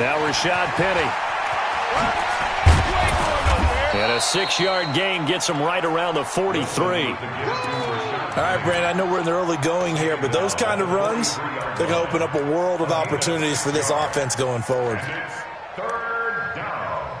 Now Rashad Penny. And a 6-yard gain gets him right around the 43. All right, Brandon, I know we're in the early going here, but those kind of runs, they're going to open up a world of opportunities for this offense going forward. Third down.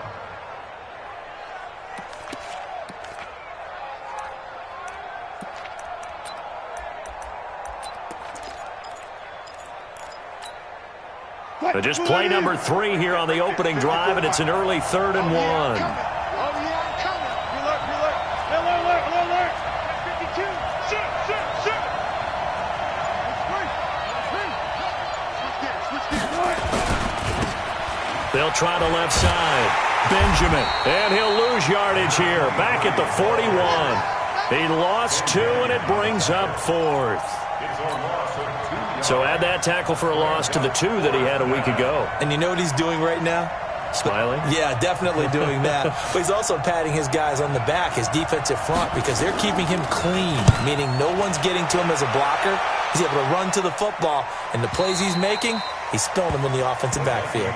So just play number 3 here on the opening drive, and it's an early 3rd and 1. They'll try the left side. Benjamin. And he'll lose yardage here. Back at the 41. He lost 2, and it brings up 4th. So add that tackle for a loss to the 2 that he had a week ago. And you know what he's doing right now? Smiling? Yeah, definitely doing that. But he's also patting his guys on the back, his defensive front, because they're keeping him clean, meaning no one's getting to him as a blocker. He's able to run to the football, and the plays he's making, he's spilling them in the offensive backfield.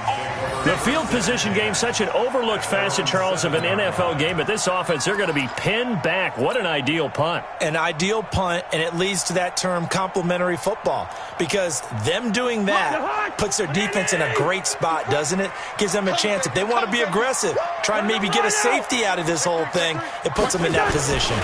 The field position game, such an overlooked facet, Charles, of an NFL game, but this offense, they're going to be pinned back. What an ideal punt. An ideal punt, and it leads to that term complementary football, because them doing that puts their defense in a great spot, doesn't it? Gives them a chance. If they want to be aggressive, try and maybe get a safety out of this whole thing, it puts them in that position.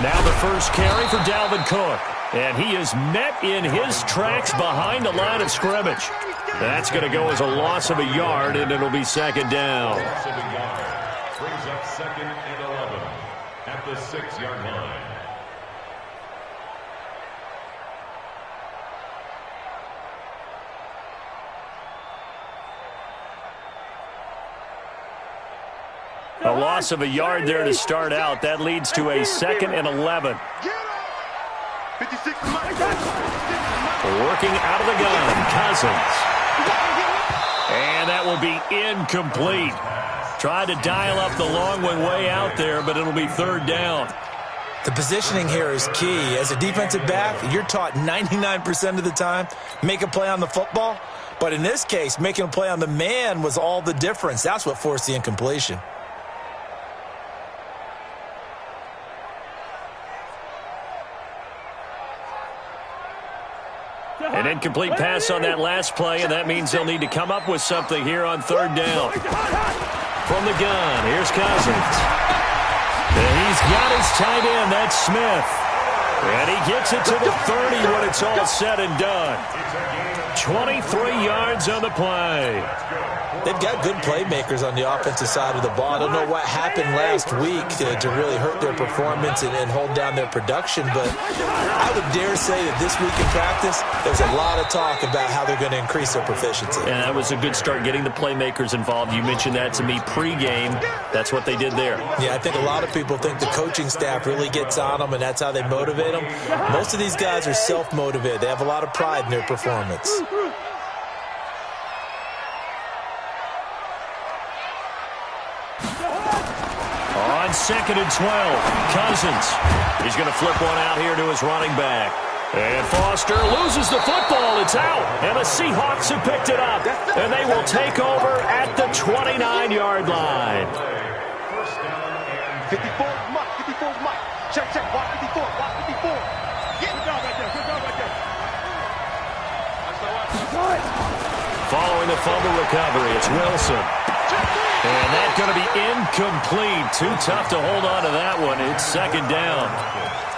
Now the first carry for Dalvin Cook. And he is met in his tracks behind the line of scrimmage. That's going to go as a loss of a yard, and it'll be 2nd down. Loss of a yard. Brings up 2nd and 11 at the 6-yard line. A loss of a yard there to start out. That leads to a 2nd and 11. Working out of the gun, Cousins. And that will be incomplete. Tried to dial up the long one way out there, but it'll be 3rd down. The positioning here is key. As a defensive back, you're taught 99% of the time, make a play on the football. But in this case, making a play on the man was all the difference. That's what forced the incompletion. An incomplete pass on that last play, and that means they'll need to come up with something here on 3rd down. From the gun, here's Cousins. And he's got his tight end, that's Smith. And he gets it to the 30 when it's all said and done. 23 yards on the play. They've got good playmakers on the offensive side of the ball. I don't know what happened last week to really hurt their performance and hold down their production, but I would dare say that this week in practice, there's a lot of talk about how they're going to increase their proficiency. And that was a good start, getting the playmakers involved. You mentioned that to me pregame. That's what they did there. Yeah, I think a lot of people think the coaching staff really gets on them, and that's how they motivate them. Most of these guys are self-motivated. They have a lot of pride in their performance. On 2nd and 12, Cousins. He's going to flip one out here to his running back. And Foster loses the football. It's out. And the Seahawks have picked it up. And they will take over at the 29-yard line. 54, Mike. 54, Mike. Check. Watch 54. Watch 54. Good job right there. Following the fumble recovery, it's Wilson. And that's going to be incomplete. Too tough to hold on to that one. It's 2nd down.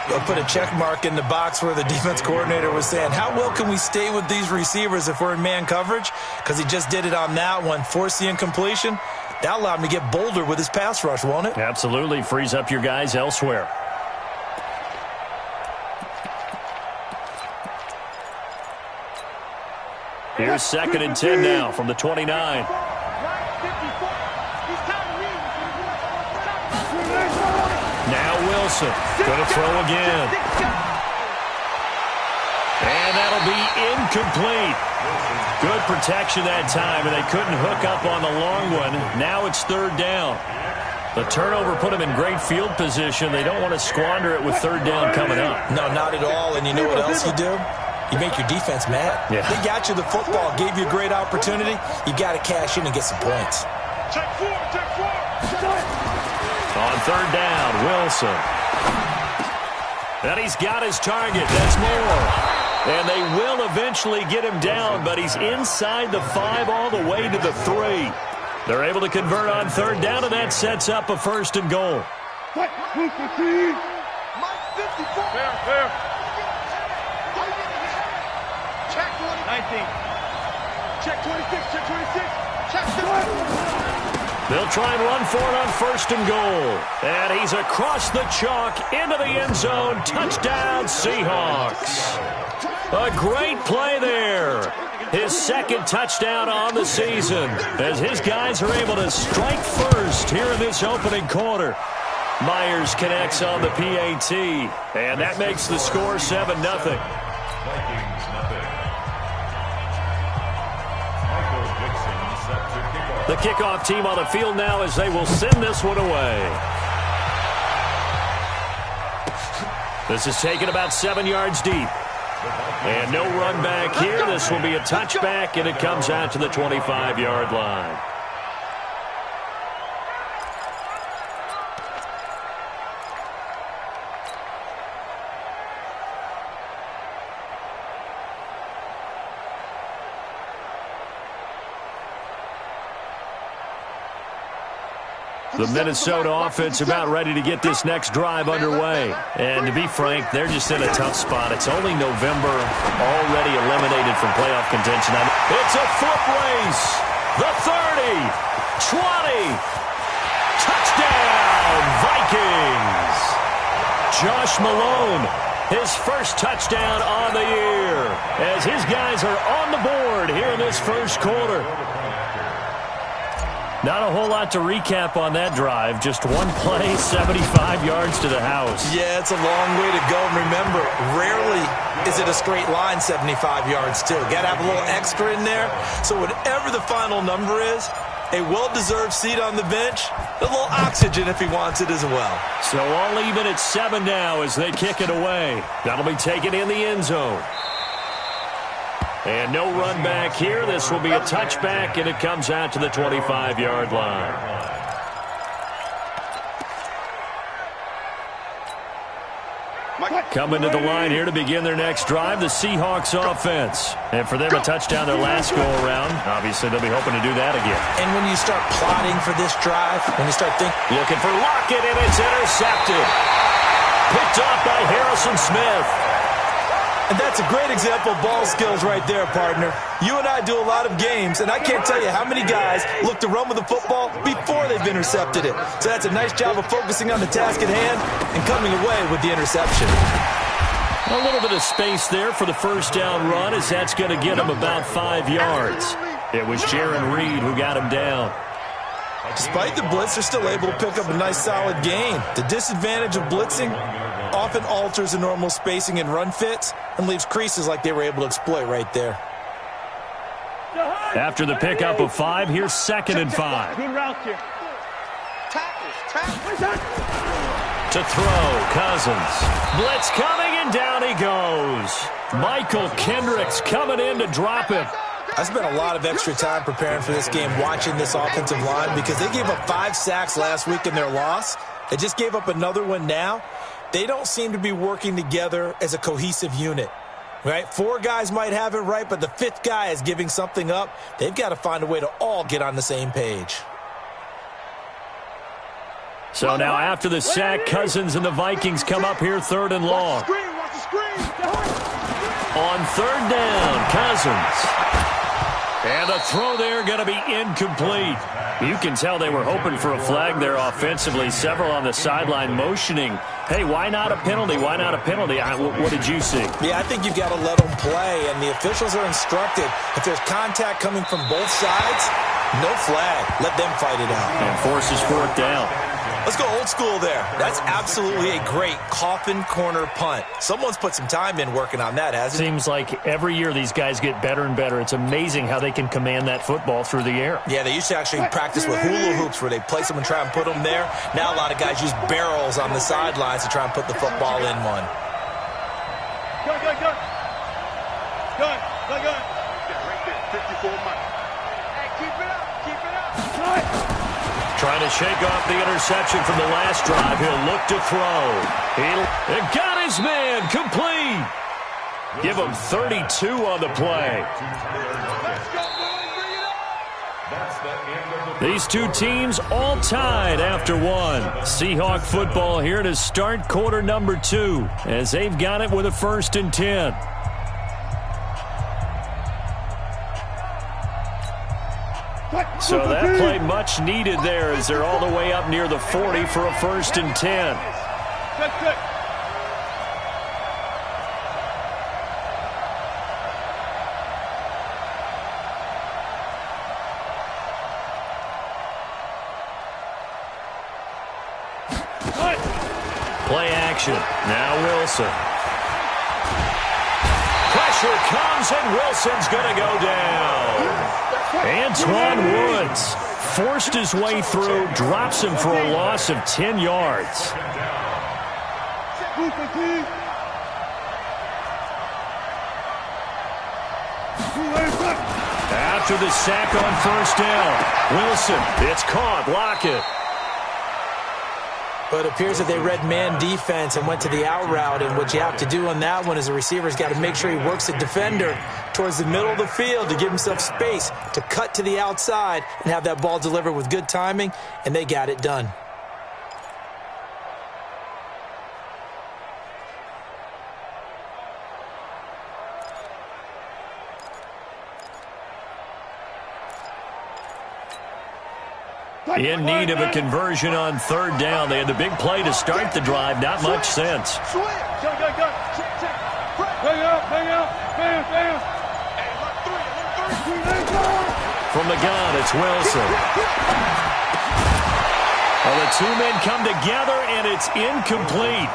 They'll put a check mark in the box where the defense coordinator was saying, how well can we stay with these receivers if we're in man coverage? Because he just did it on that one, forced the incompletion. That allowed him to get bolder with his pass rush, won't it? Absolutely. Frees up your guys elsewhere. Here's 2nd and 10 now from the 29. Now Wilson going to throw again. And that'll be incomplete. Good protection that time, and they couldn't hook up on the long one. Now it's 3rd down. The turnover put them in great field position. They don't want to squander it with 3rd down coming up. No, not at all. And you know what else you do? you make your defense mad. Yeah. They got you the football, gave you a great opportunity. You got to cash in and get some points. Check four. On third down, Wilson. And he's got his target. That's more. And they will eventually get him down, but he's inside the 5 all the way to the 3. They're able to convert on third down, and that sets up a first and goal. Fair. Check 19. Check 26. Check 26. They'll try and run for it on first and goal. And he's across the chalk into the end zone. Touchdown, Seahawks. A great play there. His second touchdown on the season as his guys are able to strike first here in this opening quarter. Myers connects on the PAT, and that makes the score 7-0. The kickoff team on the field now as they will send this one away. This is taken about 7 yards deep. And no run back here. This will be a touchback, and it comes out to the 25-yard line. The Minnesota offense about ready to get this next drive underway. And to be frank, they're just in a tough spot. It's only November, already eliminated from playoff contention. It's a foot race. The 30, 20, touchdown, Vikings. Josh Malone, his first touchdown on the year, as his guys are on the board here in this first quarter. Not a whole lot to recap on that drive. Just one play, 75 yards to the house. Yeah, it's a long way to go. And remember, rarely is it a straight line 75 yards, too. Got to have a little extra in there. So whatever the final number is, a well-deserved seat on the bench, a little oxygen if he wants it as well. So all even at 7 now as they kick it away. That'll be taken in the end zone. And no run back here. This will be a touchback, and it comes out to the 25-yard line. Coming to the line here to begin their next drive, the Seahawks offense. And for them, a touchdown their last go-around. Obviously, they'll be hoping to do that again. And when you start plotting for this drive, when you start thinking... Looking for Lockett, and it's intercepted. Picked off by Harrison Smith. And that's a great example of ball skills right there, partner. You and I do a lot of games, and I can't tell you how many guys look to run with the football before they've intercepted it. So that's a nice job of focusing on the task at hand and coming away with the interception. A little bit of space there for the first down run, as that's going to get him about 5 yards. It was Jaron Reed who got him down. Despite the blitz, they're still able to pick up a nice solid gain. The disadvantage of blitzing often alters the normal spacing and run fits and leaves creases like they were able to exploit right there. After the pickup of 5, here's 2nd and 5. Good route here. Tackles. To throw, Cousins. Blitz coming, and down he goes. Michael Kendricks coming in to drop him. I spent a lot of extra time preparing for this game watching this offensive line because they gave up 5 sacks last week in their loss. They just gave up another one now. They don't seem to be working together as a cohesive unit, right? 4 guys might have it right, but the 5th guy is giving something up. They've got to find a way to all get on the same page. So now after the sack, Cousins and the Vikings come up here 3rd and long. Watch the screen. On 3rd down, Cousins. And a throw there going to be incomplete. You can tell they were hoping for a flag there offensively. Several on the sideline motioning, hey, why not a penalty? Why not a penalty? What did you see? Yeah, I think you've got to let them play, and the officials are instructed. If there's contact coming from both sides, no flag. Let them fight it out. And forces 4th down. Let's go old school there. That's absolutely a great coffin corner punt. Someone's put some time in working on that, hasn't it? Seems like every year these guys get better and better. It's amazing how they can command that football through the air. Yeah, they used to actually practice with hula hoops where they place them and try and put them there. Now a lot of guys use barrels on the sidelines to try and put the football in one. Go. Gun. Yeah, right there. 54 Mike. Hey, keep it up. Keep it up. Trying to shake off the interception from the last drive. He'll look to throw. He got his man complete. Give him 32 on the play. Let's go, boys. Bring it up. That's the end of the These two teams all tied after one. Seahawk football here to start quarter number 2 as they've got it with a 1st and 10. So that play much needed there as they're all the way up near the 40 for a 1st and 10. Good. Play action. Now Wilson. Pressure comes and Wilson's going to go down. Antoine Woods forced his way through, drops him for a loss of 10 yards. After the sack on 1st down, Wilson, it's caught, Lockett. But it appears that they read man defense and went to the out route, and what you have to do on that one is the receiver's got to make sure he works the defender towards the middle of the field to give himself space to cut to the outside and have that ball delivered with good timing, and they got it done. In need of a conversion on 3rd down. They had the big play to start the drive. Not much sense. Go. Check. Bang out. Bam. Hey, look, 3. From the gun, it's Wilson. Well, the two men come together, and it's incomplete.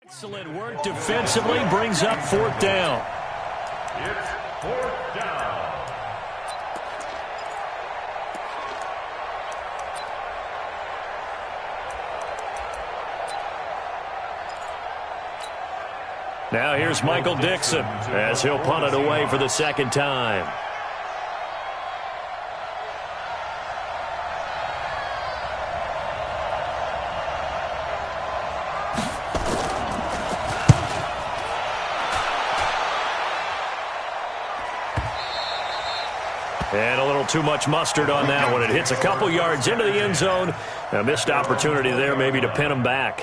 Excellent work defensively brings up 4th down. It's 4th down. Now here's Michael Dixon as he'll punt it away for the 2nd time. And a little too much mustard on that one. It hits a couple yards into the end zone. A missed opportunity there maybe to pin him back.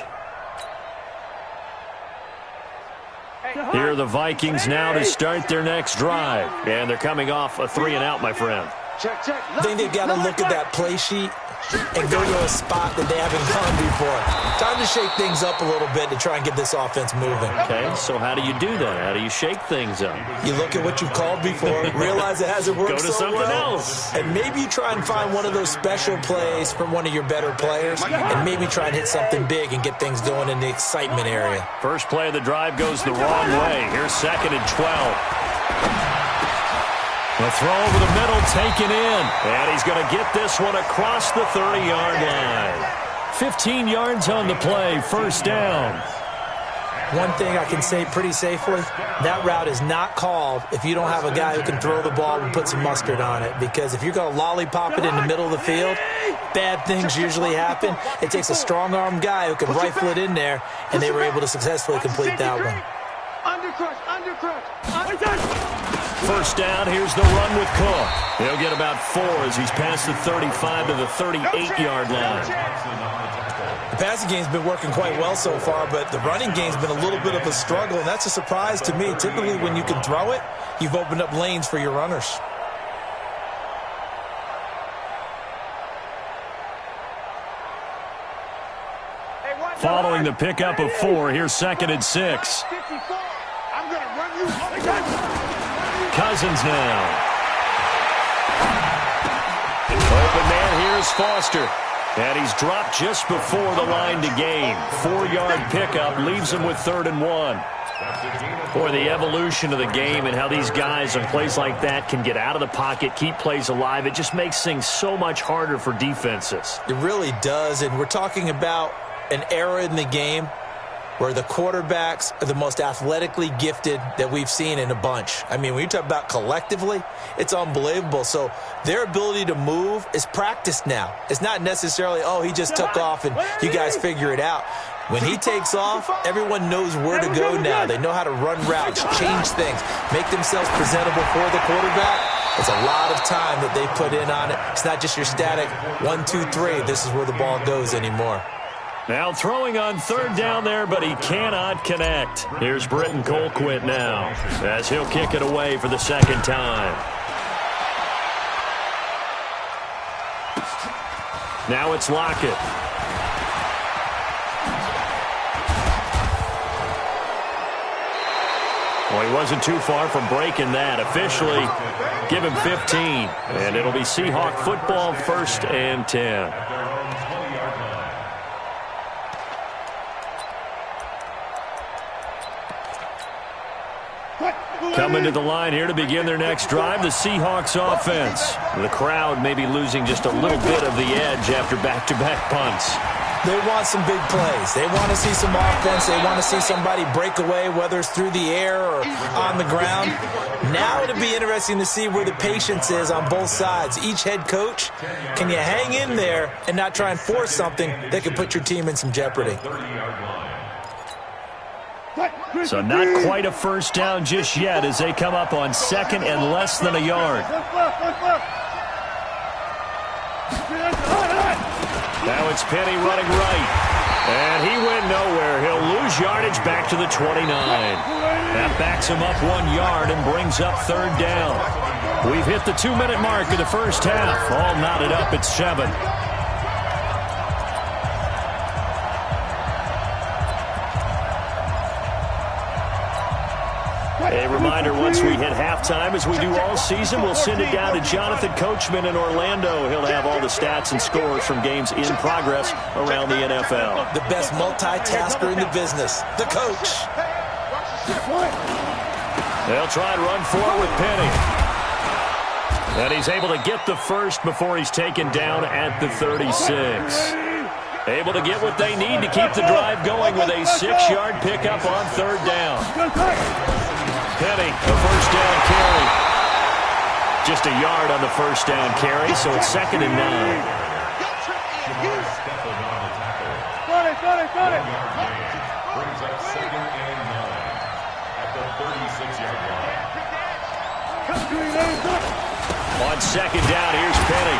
Here are the Vikings now to start their next drive. And they're coming off a 3-and-out, my friend. Check. I think they've got to look at that play sheet and go to a spot that they haven't gone before. Time to shake things up a little bit to try and get this offense moving. Okay, so how do you do that? How do you shake things up? You look at what you've called before, realize it hasn't worked Go to so something well, else. and maybe you try and find one of those special plays from one of your better players, and maybe try and hit something big and get things going in the excitement area. First play of the drive goes the wrong way. Here's 2nd and 12. The throw over the middle taken in. And he's going to get this one across the 30-yard line. 15 yards on the play, first down. One thing I can say pretty safely, that route is not called if you don't have a guy who can throw the ball and put some mustard on it. Because if you're going to lollipop it in the middle of the field, bad things usually happen. It takes a strong-armed guy who can rifle it in there, and they were able to successfully complete that one. First down, here's the run with Cook. He'll get about 4 as he's past the 35 to the 38-yard line. The passing game's been working quite well so far, but the running game's been a little bit of a struggle, and that's a surprise to me. Typically, when you can throw it, you've opened up lanes for your runners. Following the pickup of 4, here's 2nd and 6. Cousins now. Open man, here's Foster. And he's dropped just before the line to gain. 4-yard pickup leaves him with 3rd and 1. Boy, the evolution of the game and how these guys on plays like that can get out of the pocket, keep plays alive, it just makes things so much harder for defenses. It really does, and we're talking about an era in the game where the quarterbacks are the most athletically gifted that we've seen in a bunch. I mean, when you talk about collectively, it's unbelievable. So their ability to move is practiced now. It's not necessarily, oh, he just took off and you guys figure it out. When he takes off, everyone knows where to go now. They know how to run routes, change things, make themselves presentable for the quarterback. It's a lot of time that they put in on it. It's not just your static 1, 2, 3. This is where the ball goes anymore. Now throwing on 3rd down there, but he cannot connect. Here's Britton Colquitt now as he'll kick it away for the 2nd time. Now it's Lockett. Well, he wasn't too far from breaking that. Officially, give him 15. And it'll be Seahawk football, 1st and 10. Coming to the line here to begin their next drive, the Seahawks offense. The crowd may be losing just a little bit of the edge after back-to-back punts. They want some big plays. They want to see some offense. They want to see somebody break away, whether it's through the air or on the ground. Now it'll be interesting to see where the patience is on both sides. Each head coach, can you hang in there and not try and force something that can put your team in some jeopardy? So not quite a first down just yet as they come up on 2nd and less than a yard. Now it's Penny running right. And he went nowhere. He'll lose yardage back to the 29. That backs him up 1 yard and brings up 3rd down. We've hit the 2-minute mark of the first half. All knotted up at 7. A reminder, once we hit halftime, as we do all season, we'll send it down to Jonathan Coachman in Orlando. He'll have all the stats and scores from games in progress around the NFL. The best multitasker in the business, the coach. They'll try and run for it with Penny. And he's able to get the first before he's taken down at the 36. Able to get what they need to keep the drive going with a 6-yard pickup on 3rd down. Penny, a first down carry. Just a yard on the first down carry, so it's 2nd and 9. Got it. Brings up 2nd and 9 at the 36-yard line. On 2nd down, here's Penny.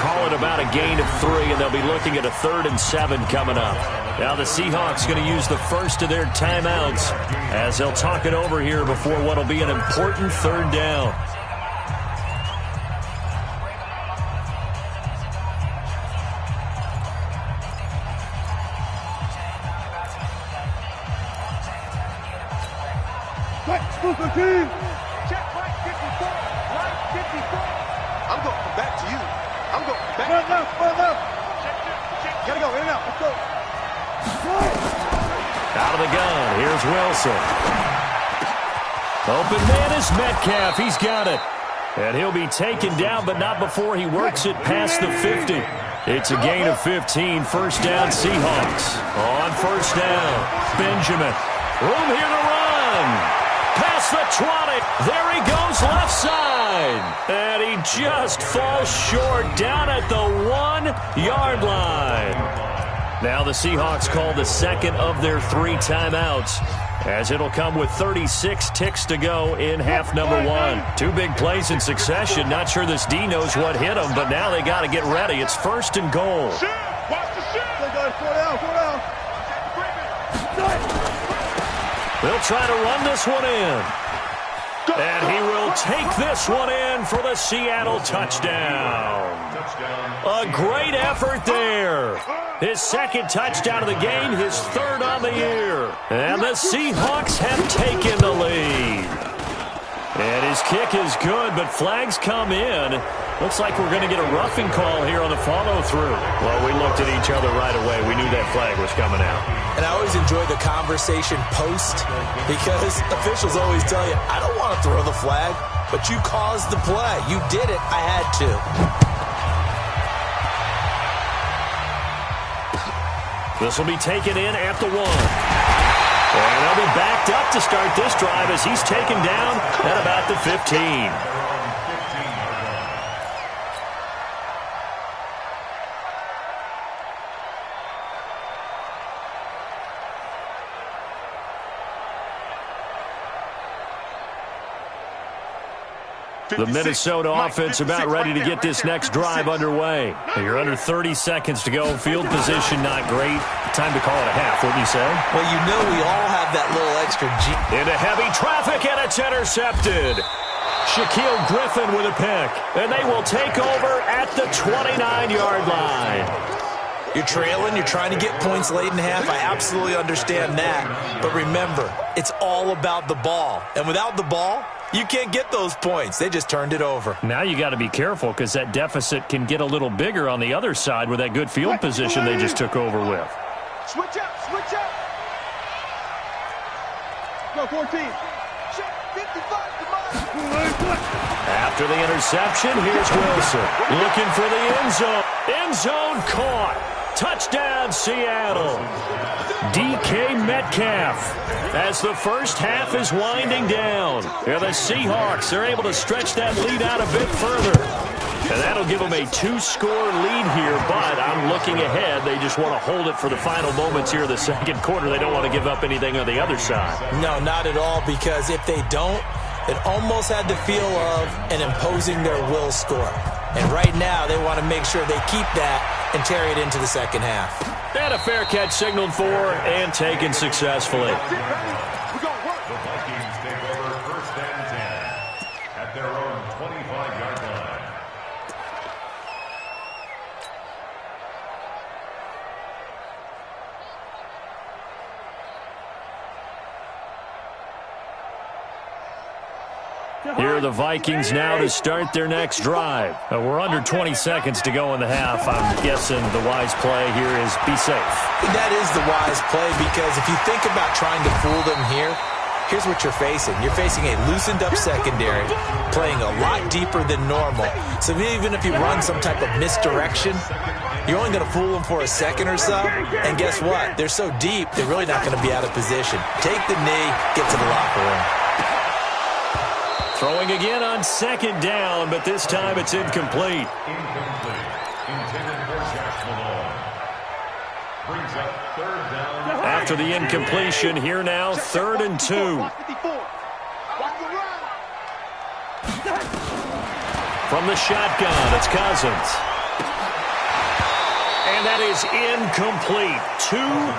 Call it about a gain of 3, and they'll be looking at a 3rd and 7 coming up. Now the Seahawks going to use the first of their timeouts as they'll talk it over here before what will be an important 3rd down. Check right 54, right 54. I'm going back to you. I'm going back. Run left. Gotta go, in and out. Let's go. Out of the gun, here's Wilson. Open man is Metcalf. He's got it. And he'll be taken down, but not before he works it past the 50. It's a gain of 15. First down, Seahawks. On first down, Benjamin. Room here to run. Past the 20. There he goes left side. And he just falls short down at the 1-yard line. Now the Seahawks call the second of their 3 timeouts, as it'll come with 36 ticks to go in half number 1. 2 big plays in succession. Not sure this D knows what hit them, but now they got to get ready. It's first and goal. They'll try to run this one in. And he will take this one in for the Seattle touchdown. A great effort there. His second touchdown of the game, his 3rd on the year. And the Seahawks have taken the lead. And his kick is good, but flags come in. Looks like we're going to get a roughing call here on the follow-through. Well, we looked at each other right away. We knew that flag was coming out. And I always enjoy the conversation post, because officials always tell you, I don't want to throw the flag, but you caused the play. You did it. I had to. This will be taken in at the 1. And they'll be backed up to start this drive as he's taken down at about the 15. The Minnesota offense about ready to get this next drive underway. You're under 30 seconds to go. Field position not great. Time to call it a half, wouldn't you say? Well, you know we all have that little extra G. Into heavy traffic, and it's intercepted. Shaquille Griffin with a pick. And they will take over at the 29-yard line. You're trailing. You're trying to get points late in half. I absolutely understand that. But remember, it's all about the ball. And without the ball, you can't get those points. They just turned it over. Now you got to be careful, because that deficit can get a little bigger on the other side with that good field position they just took over with. Switch up, switch up. Go, 14. Check, 55, come on. After the interception, here's Wilson. Looking for the end zone. End zone caught. Touchdown, Seattle. DK Metcalf. As the first half is winding down. And the Seahawks are able to stretch that lead out a bit further. And that'll give them a 2-score lead here, but I'm looking ahead. They just want to hold it for the final moments here of the second quarter. They don't want to give up anything on the other side. No, not at all, because if they don't, it almost had the feel of an imposing their will score. And right now, they want to make sure they keep that and carry it into the second half. And a fair catch signaled for and taken successfully. The Vikings take over first and 10 at their own 25-yard line. Here are the Vikings now to start their next drive. We're under 20 seconds to go in the half. I'm guessing the wise play here is be safe. That is the wise play, because if you think about trying to fool them here, here's what you're facing. You're facing a loosened-up secondary, playing a lot deeper than normal. So even if you run some type of misdirection, you're only going to fool them for a second or so. And guess what? They're so deep, they're really not going to be out of position. Take the knee, get to the locker room. Throwing again on second down, but this time it's incomplete. Incomplete. Intended for Josh Malone. Brings up third down. After the incompletion, here now, 3rd and 2. From the shotgun, it's Cousins. And that is incomplete. 2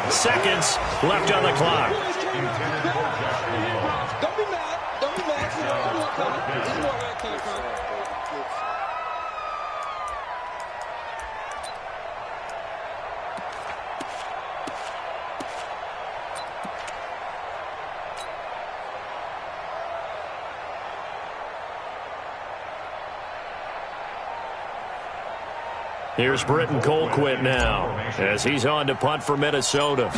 seconds left on the clock. Intended for Josh Malone. Don't be mad. Don't be mad. This is where that came from. Here's Britton Colquitt now, as he's on to punt for Minnesota.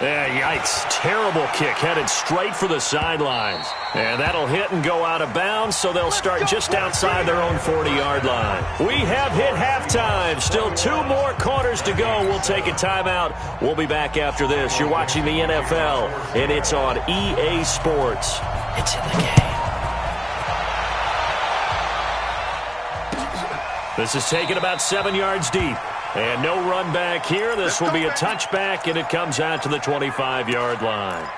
Yikes. Terrible kick headed straight for the sidelines. And that'll hit and go out of bounds, so they'll start just outside their own 40-yard line. We have hit halftime. Still 2 more quarters to go. We'll take a timeout. We'll be back after this. You're watching the NFL, and it's on EA Sports. It's in the game. This is taken about 7 yards deep. And no run back here. This will be a touchback, and it comes out to the 25-yard line.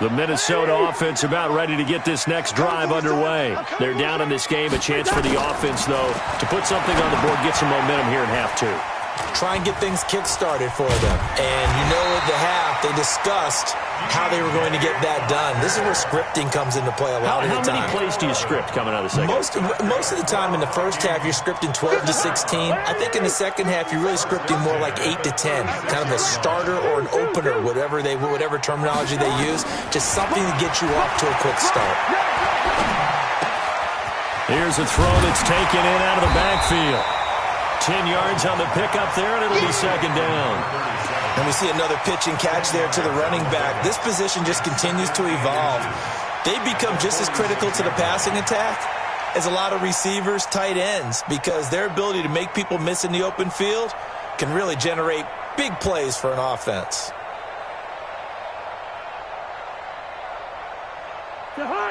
The Minnesota offense about ready to get this next drive underway. They're down in this game. A chance for the offense, though, to put something on the board, get some momentum here in half 2. Try and get things kick-started for them. And you know at the half, they discussed how they were going to get that done. This is where scripting comes into play a lot of the time. How many plays do you script coming out of the second? Most of the time in the first half, you're scripting 12 to 16. I think in the second half, you're really scripting more like 8 to 10. Kind of a starter or an opener, whatever terminology they use. Just something to get you off to a quick start. Here's a throw that's taken in out of the backfield. 10 yards on the pickup there, and it'll be second down. And we see another pitch and catch there to the running back. This position just continues to evolve. They become just as critical to the passing attack as a lot of receivers, tight ends, because their ability to make people miss in the open field can really generate big plays for an offense.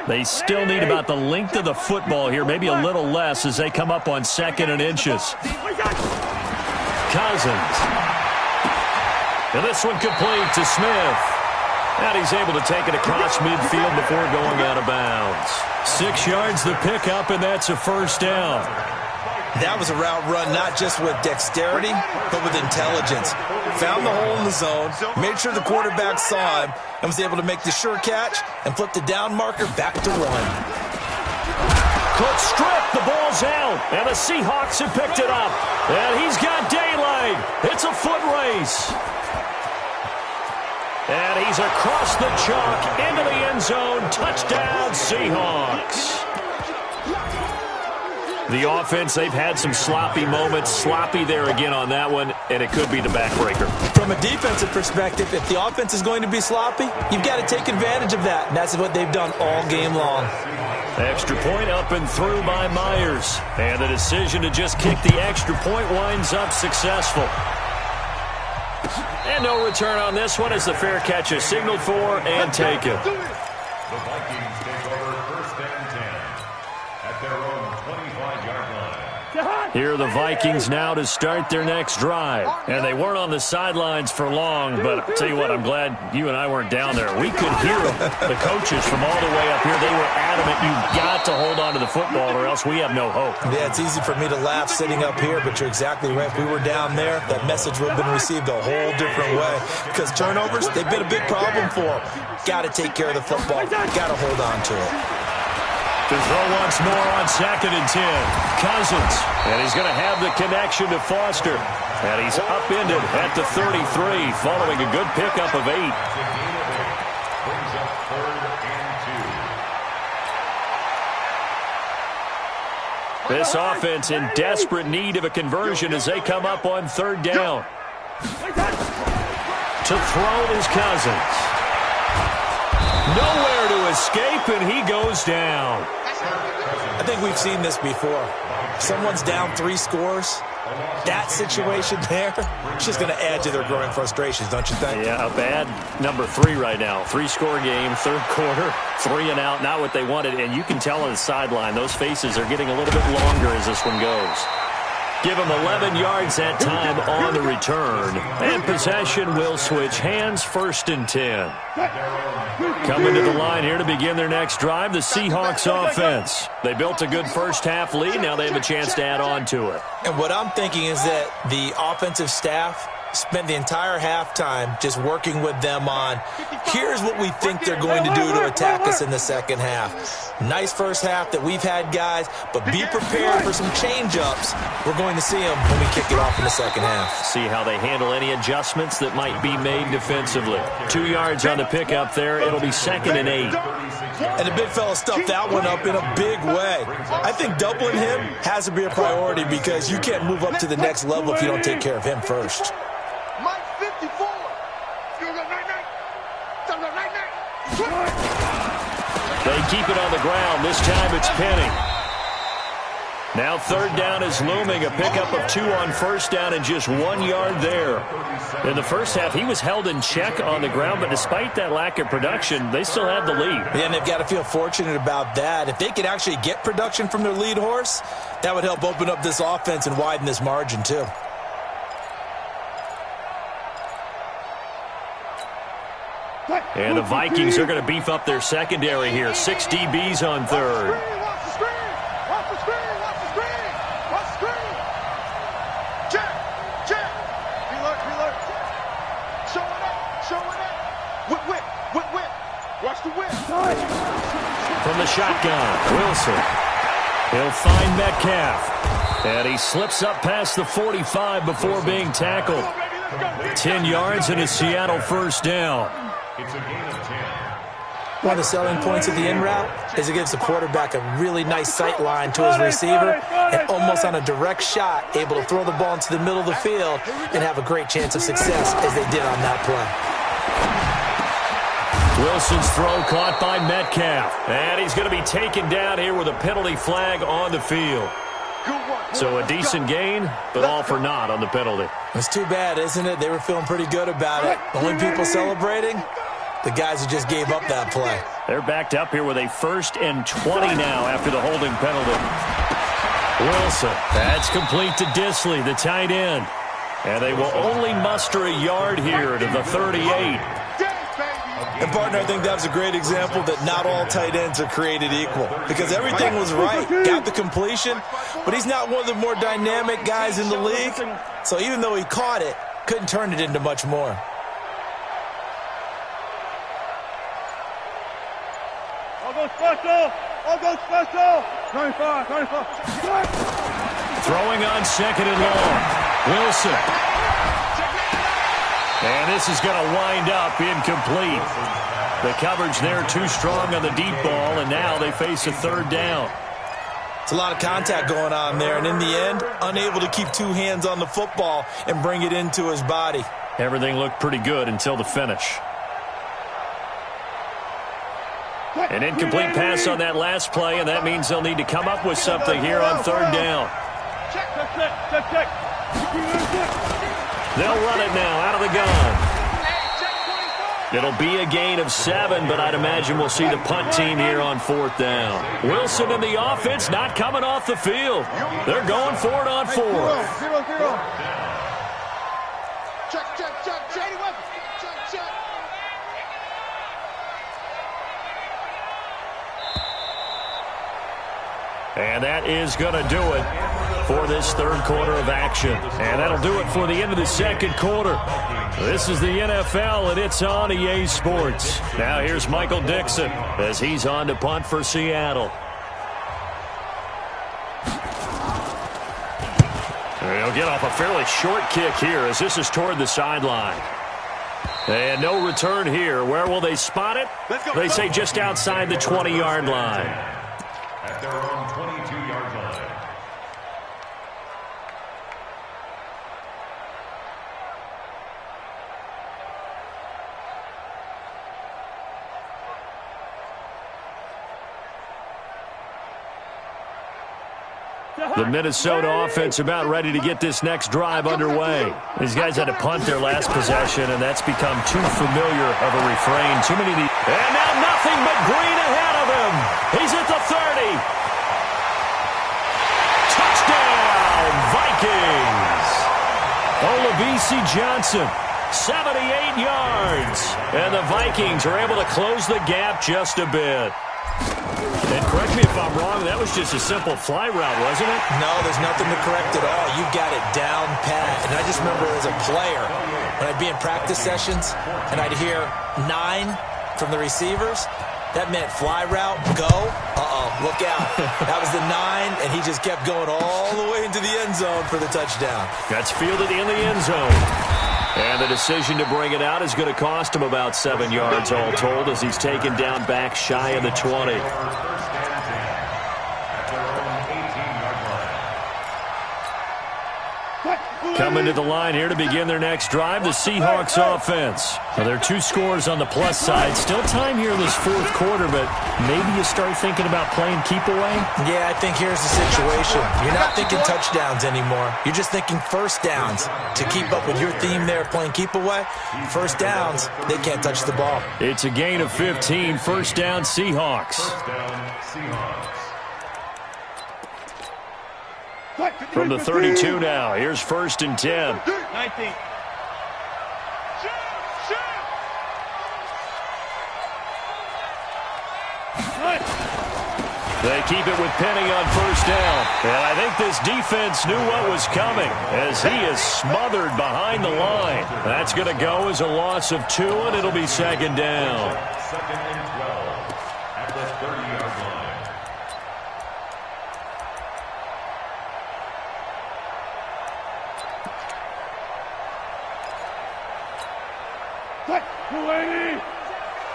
They still need about the length of the football here, maybe a little less as they come up on 2nd and inches. Cousins. And this one complete to Smith. And he's able to take it across midfield before going out of bounds. 6 yards the pickup, and that's a first down. That was a route run not just with dexterity, but with intelligence. Found the hole in the zone, made sure the quarterback saw him, and was able to make the sure catch and flip the down marker back to 1. Quick strip, the ball's out, and the Seahawks have picked it up. And he's got daylight. It's a foot race. And he's across the chalk into the end zone. Touchdown, Seahawks. The offense, they've had some sloppy moments. Sloppy there again on that one, and it could be the backbreaker. From a defensive perspective, if the offense is going to be sloppy, you've got to take advantage of that. And that's what they've done all game long. Extra point up and through by Myers. And the decision to just kick the extra point winds up successful. And no return on this one as the fair catch is signaled for and taken. The Vikings take over 1st and 10 at their own 25-yard line. Here are the Vikings now to start their next drive. And they weren't on the sidelines for long, but I'll tell you what, I'm glad you and I weren't down there. We could hear the coaches from all the way up here. They were adamant, you've got to hold on to the football or else we have no hope. Yeah, it's easy for me to laugh sitting up here, but you're exactly right. If we were down there, that message would have been received a whole different way. Because turnovers, they've been a big problem for them. Got to take care of the football. Got to hold on to it. To throw once more on 2nd and 10. Cousins. And he's going to have the connection to Foster. And he's upended at the 33 following a good pickup of 8. Brings up 3rd and 2. This offense in desperate need of a conversion as they come up on 3rd down. To throw is Cousins. Nowhere to escape, and he goes down. I think we've seen this before. Someone's down 3 scores. That situation there, it's just going to add to their growing frustrations, don't you think? Yeah, a bad number 3 right now. 3-score game, 3rd quarter, 3 and out, not what they wanted. And you can tell on the sideline, those faces are getting a little bit longer as this one goes. Give them 11 yards that time on the return. And possession will switch hands, 1st and 10. Coming to the line here to begin their next drive, the Seahawks offense. They built a good first half lead. Now they have a chance to add on to it. And what I'm thinking is that the offensive staff spent the entire halftime just working with them on, here's what we think they're going to do to attack us in the second half. Nice first half that we've had, guys, but be prepared for some change-ups. We're going to see them when we kick it off in the second half. See how they handle any adjustments that might be made defensively. 2 yards on the pickup there. It'll be 2nd and 8. And the big fella stuffed that one up in a big way. I think doubling him has to be a priority because you can't move up to the next level if you don't take care of him first. They keep it on the ground. This time it's Penny. Now third down is looming. A pickup of 2 on first down and just 1 yard there. In the first half, he was held in check on the ground, but despite that lack of production, they still have the lead. Yeah, and they've got to feel fortunate about that. If they could actually get production from their lead horse, that would help open up this offense and widen this margin too. And the Vikings are going to beef up their secondary here. 6 DBs on third. From the shotgun, Wilson. He'll find Metcalf. And he slips up past the 45 before being tackled. 10 yards and a Seattle first down. It's a gain of 10. One of the selling points of the in route is it gives the quarterback a really nice sight line to his receiver and almost on a direct shot able to throw the ball into the middle of the field and have a great chance of success as they did on that play. Wilson's throw caught by Metcalf. And he's going to be taken down here with a penalty flag on the field. So a decent gain, but all for naught on the penalty. It's too bad, isn't it? They were feeling pretty good about it. The only people celebrating, the guys who just gave up that play. They're backed up here with a 1st and 20 now after the holding penalty. Wilson, that's complete to Disley, the tight end. And they will only muster a yard here to the 38. And, partner, I think that was a great example that not all tight ends are created equal because everything was right. Got the completion, but he's not one of the more dynamic guys in the league. So even though he caught it, couldn't turn it into much more. I'll go special. I'll go special. 95. Throwing on 2nd and long. Wilson. And this is going to wind up incomplete. The coverage there too strong on the deep ball, and now they face a 3rd down. It's a lot of contact going on there, and in the end, unable to keep 2 hands on the football and bring it into his body. Everything looked pretty good until the finish. An incomplete pass on that last play, and that means they'll need to come up with something here on 3rd down. Check. They'll run it now out of the gun. It'll be a gain of 7, but I'd imagine we'll see the punt team here on 4th down. Wilson and the offense not coming off the field. They're going for it on 4th. 0. Check. And that is going to do it for this 3rd quarter of action. And that'll do it for the end of the 2nd quarter. This is the NFL, and it's on EA Sports. Now here's Michael Dixon as he's on to punt for Seattle. He'll get off a fairly short kick here as this is toward the sideline. And no return here. Where will they spot it? They say just outside the 20-yard line. At their own 22-yard line. The Minnesota offense about ready to get this next drive underway. These guys had to punt their last possession, and that's become too familiar of a refrain. Too many of these. And now nothing but green ahead of him. He's at the 30. Touchdown, Vikings. Olabisi Johnson, 78 yards. And the Vikings are able to close the gap just a bit. And correct me if I'm wrong, that was just a simple fly route, wasn't it? No, there's nothing to correct at all. You got it down pat. And I just remember as a player, when I'd be in practice sessions and I'd hear 9 from the receivers, that meant fly route, go. Look out. That was the 9, and he just kept going all the way into the end zone for the touchdown. That's fielded in the end zone. And the decision to bring it out is going to cost him about 7 yards all told as he's taken down back shy of the 20. coming to the line here to begin their next drive, the Seahawks offense. Now, there are 2 scores on the plus side. Still time here in this fourth quarter, but maybe you start thinking about playing keep away? Yeah, I think here's the situation. You're not thinking touchdowns anymore. You're just thinking first downs. To keep up with your theme there, playing keep away, first downs, they can't touch the ball. It's a gain of 15, first down Seahawks. First down, Seahawks. From the 32 now, here's 1st and 10. 19. They keep it with Penny on first down. And I think this defense knew what was coming as he is smothered behind the line. That's going to go as a loss of 2, and it'll be 2nd down. 2nd and 12 at the 30-yard line.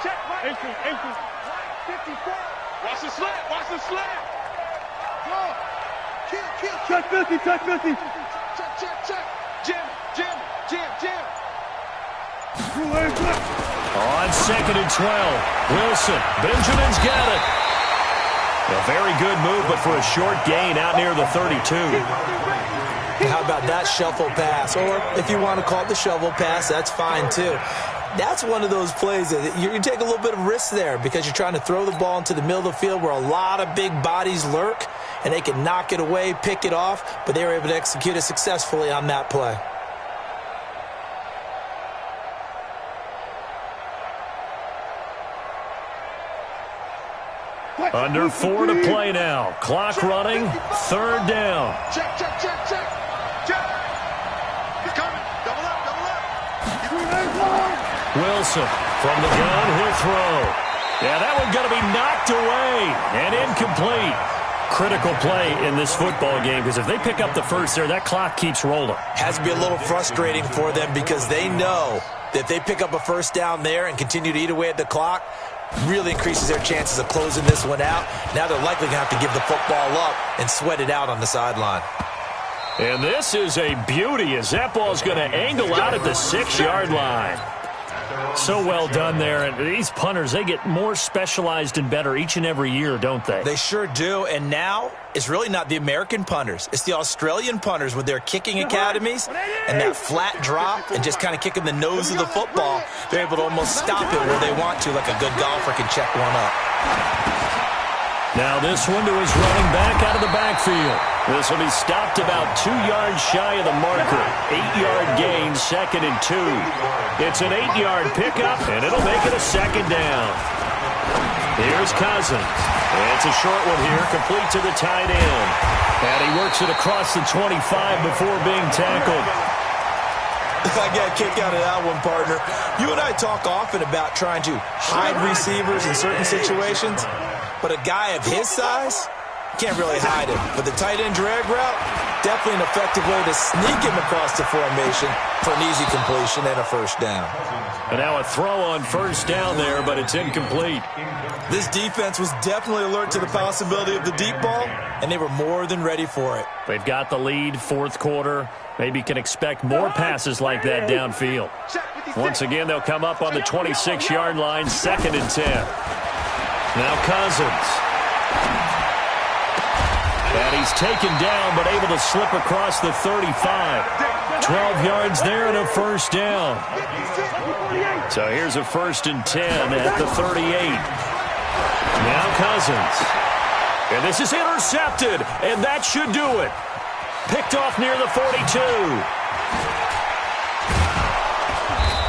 Check, 18. 54. Watch the slant. Watch the slant. Go. Kill. Check 50. Check 50. Check. Jim. On 2nd and 12, Wilson. Benjamin's got it. A very good move, but for a short gain out near the 32. How about that shuffle pass? Or if you want to call it the shovel pass, that's fine too. That's one of those plays that you take a little bit of risk there because you're trying to throw the ball into the middle of the field where a lot of big bodies lurk, and they can knock it away, pick it off, but they were able to execute it successfully on that play. Under 4 to play now. Clock running, 3rd down. Check. He's coming. Double up. Wilson from the gun, he'll throw. Yeah, that one going to be knocked away and incomplete. Critical play in this football game because if they pick up the first there, that clock keeps rolling. Has to be a little frustrating for them because they know that if they pick up a first down there and continue to eat away at the clock, really increases their chances of closing this one out. Now they're likely going to have to give the football up and sweat it out on the sideline. And this is a beauty as that ball's going to angle out at the 6-yard line. So well done there. And these punters, they get more specialized and better each and every year, don't they? They sure do. And now it's really not the American punters. It's the Australian punters with their kicking academies and that flat drop and just kind of kicking the nose of the football. They're able to almost stop it where they want to, like a good golfer can check one up. Now this one to his running back out of the backfield. This will be stopped about 2 yards shy of the marker. 8-yard gain, 2nd and 2. It's an 8-yard pickup, and it'll make it a 2nd down. Here's Cousins. It's a short one here, complete to the tight end. And he works it across the 25 before being tackled. I got a kick out of that one, partner. You and I talk often about trying to hide receivers in certain situations, but a guy of his size can't really hide him. But the tight end drag route, definitely an effective way to sneak him across the formation for an easy completion and a first down. And now a throw on first down there, but it's incomplete. This defense was definitely alert to the possibility of the deep ball, and they were more than ready for it. They've got the lead, fourth quarter. Maybe can expect more passes like that downfield. Once again, they'll come up on the 26-yard line, 2nd and 10. Now Cousins. And he's taken down, but able to slip across the 35. 12 yards there and a first down. So here's a 1st and 10 at the 38. Now Cousins. And this is intercepted, and that should do it. Picked off near the 42.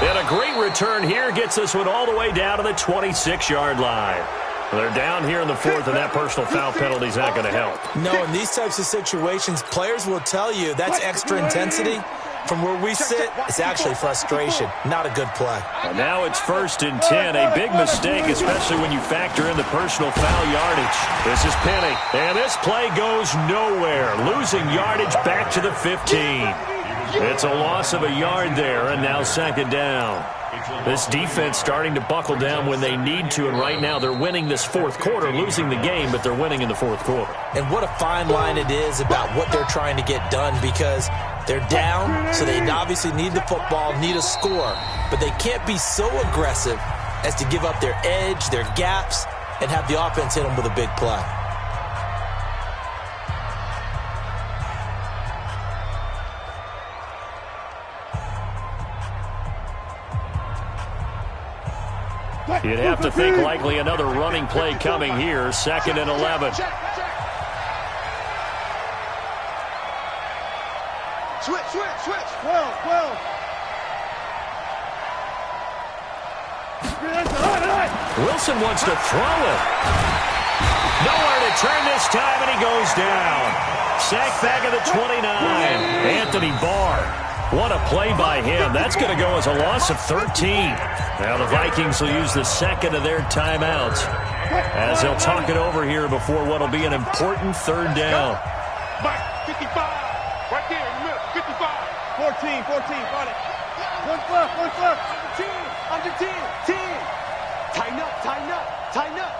And a great return here gets this one all the way down to the 26-yard line. They're down here in the fourth, and that personal foul penalty is not going to help. No, in these types of situations, players will tell you that's extra intensity. From where we sit, it's actually frustration, not a good play. And now it's 1st and 10, a big mistake, especially when you factor in the personal foul yardage. This is Penny, and this play goes nowhere, losing yardage back to the 15. It's a loss of a yard there, and now 2nd down. This defense starting to buckle down when they need to, and right now they're winning this fourth quarter, losing the game, but they're winning in the fourth quarter. And what a fine line it is about what they're trying to get done, because They're down, so they obviously need the football, need a score, but they can't be so aggressive as to give up their edge, their gaps, and have the offense hit them with a big play. You'd have to think likely another running play coming here, 2nd and 11. Switch. 12. Wilson wants to throw it. Nowhere to turn this time, and he goes down. Sacked back at the 29. Anthony Barr. What a play by him. That's going to go as a loss of 13. Now the Vikings will use the second of their timeouts as they'll talk it over here before what will be an important 3rd down. Back, 55. Right there in the middle, 55. 14, got it. One foot. Under 10. Tighten up.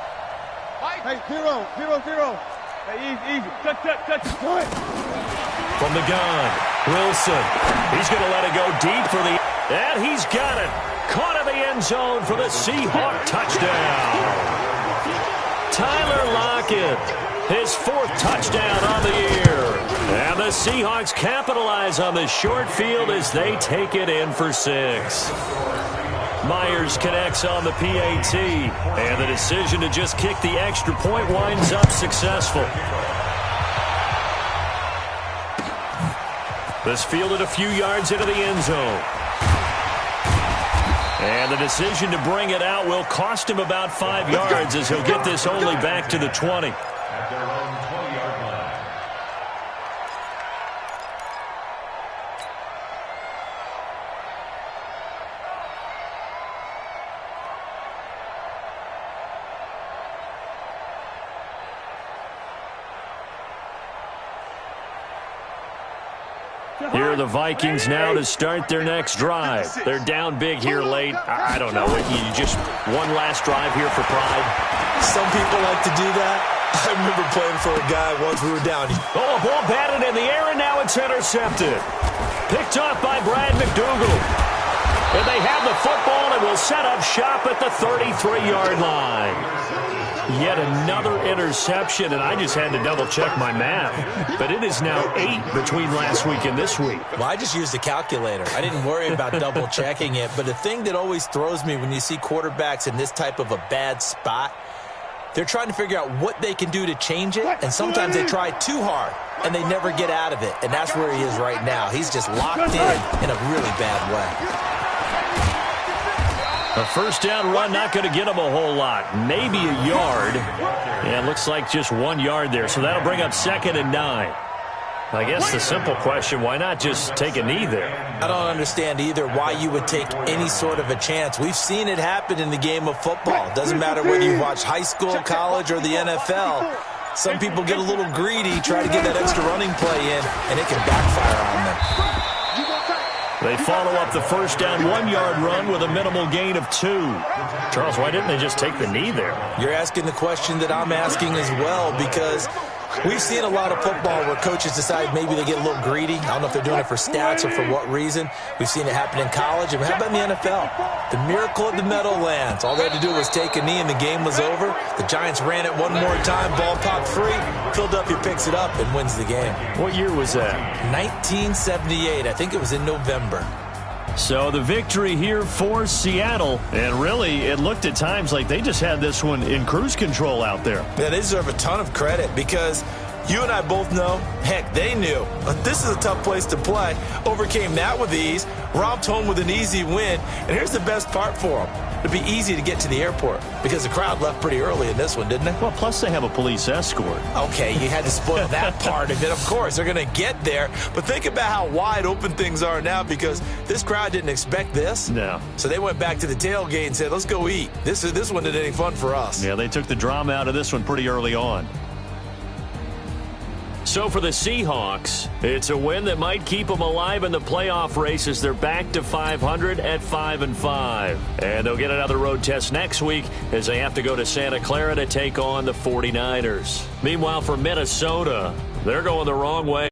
Mike. Hey, 0. Hey, easy. Touch. From the gun, Wilson. He's going to let it go deep for the... And he's got it. Caught in the end zone for the Seahawk touchdown. Tyler Lockett, his 4th touchdown on the year. And the Seahawks capitalize on the short field as they take it in for 6. Myers connects on the PAT, and the decision to just kick the extra point winds up successful. This fielded a few yards into the end zone. And the decision to bring it out will cost him about 5 yards as he'll get this only back to the 20. At their own 20-yard line. Here are the Vikings now to start their next drive. They're down big here late. I don't know. You just one last drive here for pride. Some people like to do that. I remember playing for a guy once we were down. Oh, a ball batted in the air, and now it's intercepted. Picked off by Brad McDougal. And they have the football and will set up shop at the 33-yard line. Yet another interception, and I just had to double-check my math. But it is now 8 between last week and this week. Well, I just used a calculator. I didn't worry about double-checking it. But the thing that always throws me when you see quarterbacks in this type of a bad spot, they're trying to figure out what they can do to change it, and sometimes they try too hard, and they never get out of it. And that's where he is right now. He's just locked in a really bad way. A 1st down run, not going to get him a whole lot. Maybe a yard. Yeah, it looks like just 1 yard there. So that'll bring up 2nd and 9. I guess the simple question, why not just take a knee there? I don't understand either why you would take any sort of a chance. We've seen it happen in the game of football. It doesn't matter whether you watch high school, college, or the NFL. Some people get a little greedy, try to get that extra running play in, and it can backfire on them. They follow up the 1st down 1-yard run with a minimal gain of 2. Charles, why didn't they just take the knee there? You're asking the question that I'm asking as well, because we've seen a lot of football where coaches decide maybe they get a little greedy. I don't know if they're doing it for stats or for what reason. We've seen it happen in college. And how about in the NFL? The miracle of the Meadowlands. All they had to do was take a knee and the game was over. The Giants ran it one more time. Ball popped free. Philadelphia picks it up and wins the game. What year was that? 1978. I think it was in November. So the victory here for Seattle. And really, it looked at times like they just had this one in cruise control out there. Yeah, they deserve a ton of credit because you and I both know, heck, they knew. This is a tough place to play. Overcame that with ease. Robbed home with an easy win. And here's the best part for them. It'd be easy to get to the airport because the crowd left pretty early in this one, didn't it? Well, plus they have a police escort. Okay, you had to spoil that part of it. Of course, they're going to get there. But think about how wide open things are now because this crowd didn't expect this. No. So they went back to the tailgate and said, let's go eat. This one isn't any fun for us. Yeah, they took the drama out of this one pretty early on. So for the Seahawks, it's a win that might keep them alive in the playoff race as they're back to 500 at 5-5. And they'll get another road test next week as they have to go to Santa Clara to take on the 49ers. Meanwhile, for Minnesota, they're going the wrong way.